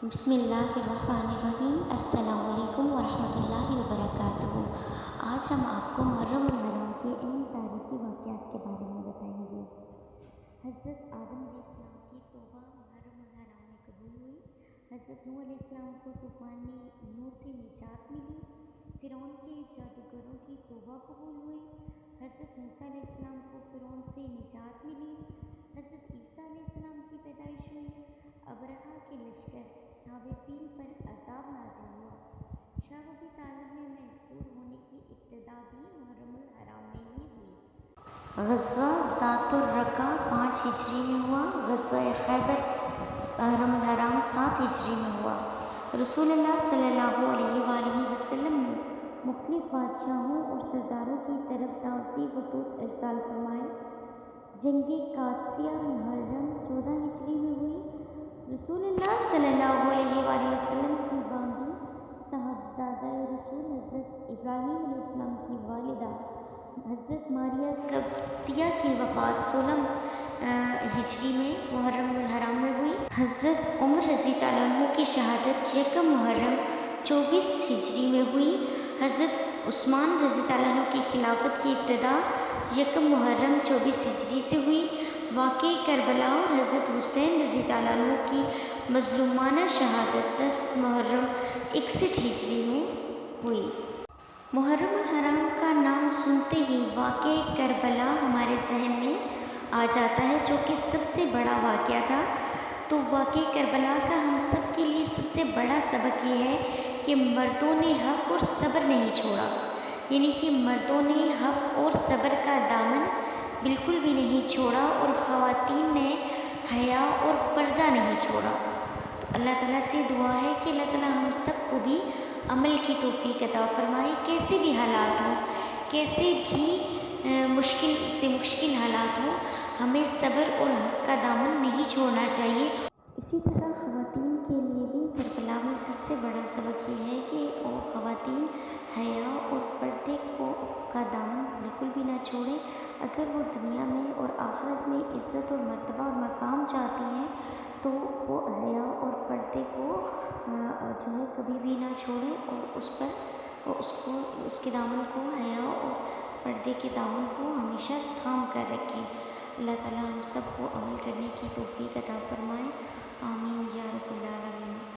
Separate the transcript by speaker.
Speaker 1: بسم اللہ الرحمن الرحیم۔ السلام علیکم ورحمۃ اللہ وبرکاتہ۔ آج ہم آپ کو محرم الحرام کے اہم تاریخی واقعات کے بارے میں بتائیں گے۔ حضرت آدم علیہ السلام کی توبہ محرم الحرام میں قبول ہوئی۔ حضرت نوح علیہ السلام کو طوفان نوح سے نجات ملی۔ فرعون کے جادوگروں کی توبہ قبول ہوئی۔ حضرت موسیٰ علیہ السلام کو فرعون سے نجات ملی۔ حضرت عیسیٰ علیہ السلام کی پیدائش ہوئی۔ ابرہہ کے لشکر اصحاب فیل پر عذاب نازل ہوا۔ شاہ ربیع الاول میں محصور ہونے کی ابتدا بھی محرم الحرام میں ہی ہوئی۔ غزوہ ذات الرقاع 5 ہجری میں ہوا۔ غزوہ خیبر محرم الحرام 7 ہجری میں ہوا۔ رسول اللہ صلی اللہ علیہ وآلہ وسلم نے مختلف بادشاہوں اور سرداروں کی طرف دعوتی خطوط ارسال فرمائے۔ جنگ قادسیہ محرم 14 ہجری میں ہوئی۔ رسول اللہ صلی اللہ علیہ وآلہ وسلم کی باندی صاحبزادہ رسول حضرت ابراہیم علیہ السلام کی والدہ حضرت ماریہ قبطیہ کی وفات 16 ہجری میں محرم الحرام میں ہوئی۔ حضرت عمر رضی اللہ عنہ کی شہادت 1 محرم 24 ہجری میں ہوئی۔ حضرت عثمان رضی اللہ عنہ کی خلافت کی ابتدا 1 محرم 24 ہجری سے ہوئی۔ واقعہ کربلا اور حضرت حسین رضی اللہ عنہ کی مظلومانہ شہادت 10 محرم 61 ہجری میں ہوئی۔ محرم الحرام کا نام سنتے ہی واقعہ کربلا ہمارے ذہن میں آ جاتا ہے، جو کہ سب سے بڑا واقعہ تھا۔ تو واقعہ کربلا کا ہم سب کے لیے سب سے بڑا سبق یہ ہے کہ مردوں نے حق اور صبر نہیں چھوڑا، یعنی کہ مردوں نے حق اور صبر کا دامن بالکل بھی نہیں چھوڑا، اور خواتین نے حیا اور پردہ نہیں چھوڑا۔ تو اللہ تعالیٰ سے دعا ہے کہ اللہ تعالیٰ ہم سب کو بھی عمل کی توفیق عطا فرمائے۔ کیسے بھی حالات ہوں، کیسے بھی مشکل حالات ہوں، ہمیں صبر اور حق کا دامن نہیں چھوڑنا چاہیے۔ اسی طرح خواتین کے لیے بھی کربلا میں سب سے بڑا سبق یہ ہے کہ وہ خواتین حیا اور پردے کا دامن بالکل بھی نہ چھوڑیں۔ اگر وہ دنیا میں اور آخرت میں عزت اور مرتبہ اور مقام چاہتی ہیں تو وہ حیا اور پردے کو جو ہے کبھی بھی نہ چھوڑیں، اور اس کے دامن کو، حیا اور پردے کے دامن کو ہمیشہ تھام کر رکھیں۔ اللہ تعالیٰ ہم سب کو عمل کرنے کی توفیق عطا فرمائے۔ آمین یا رب العالمین۔